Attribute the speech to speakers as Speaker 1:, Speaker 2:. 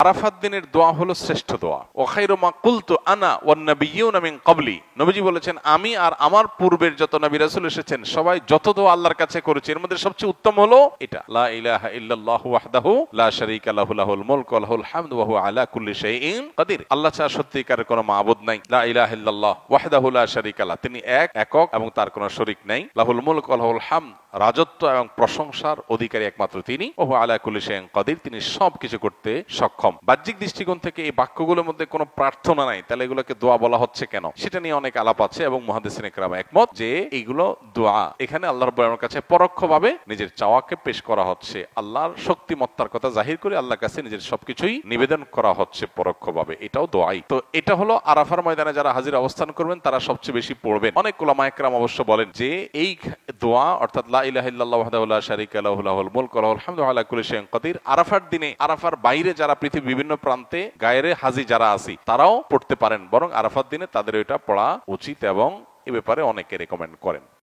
Speaker 1: আরাফাত দিনের দোয়া হলো শ্রেষ্ঠ দোয়া। ওয়া খায়রু মা কুলতু আনা ওয়ান নাবিয়্যুনা মিন ক্বাবলি, নবীজি বলেছেন আমি আর আমার পূর্বের যত নবী রাসূল এসেছেন সবাই যত দোয়া আল্লাহর কাছে করেছে এর মধ্যে সবচেয়ে উত্তম হলো এটা, লা ইলাহা ইল্লাল্লাহু ওয়াহদাহু লা শারীকা লাহু লাহুল মুলকু ওয়া লাহুল হামদু ওয়া হুয়া আলা কুল্লি শাইইন কাদির। আল্লাহ ছাড়া সত্যিকারের কোনো মাবুদ নাই, লা ইলাহা ইল্লাল্লাহ ওয়াহদাহু লা শারীকা লাহু, তিনি একক এবং তার কোনো শরীক নাই, লাহুল মুলকু ওয়া লাহুল হামদ, রাজত্ব এবং প্রশংসার অধিকারী একমাত্র তিনি, ওয়া হুয়া আলা কুল্লি শাইইন কাদির, তিনি সবকিছু করতে সক্ষম। বাহ্যিক দৃষ্টিকোণ থেকে এই বাক্যগুলোর মধ্যে কোনো প্রার্থনা নাই, তাহলে এগুলোকে দোয়া বলা হচ্ছে কেন সেটা নিয়ে অনেক আলাপ আছে এবং মুহাদ্দিসিনে কেরাম একমত যে এইগুলো দোয়া। এখানে আল্লাহ রাব্বুল আলামিনের কাছে পরোক্ষভাবে নিজের চাওয়াকে পেশ করা হচ্ছে, আল্লাহর শক্তিমত্তার কথা জাহির করে আল্লাহর কাছে নিজের সবকিছুই নিবেদন করা হচ্ছে পরোক্ষভাবে, এটাও দোয়াই। তো এটা হলো আরাফার ময়দানে যারা হাজির অবস্থান করবেন তারা সবচেয়ে বেশি পড়বেন। অনেক উলামা একরাম অবশ্য বলেন যে এই দোয়া অর্থাৎ লা ইলাহা ইল্লাল্লাহু ওয়াহদাহু লা শারীকা লাহু লাহুল মুলকু ওয়া লাহুল হামদু ওয়া আলা কুল্লি শাইইন কাদির আরাফার দিনে, আরাফার বাইরে যারা পৃথিবীর বিভিন্ন প্রান্তে গায়রে হাজি যারা আছি তারাও পড়তে পারেন, বরং আরাফার দিনে তাদের এটা পড়া উচিত এবং এ ব্যাপারে অনেকে রেকমেন্ড করেন।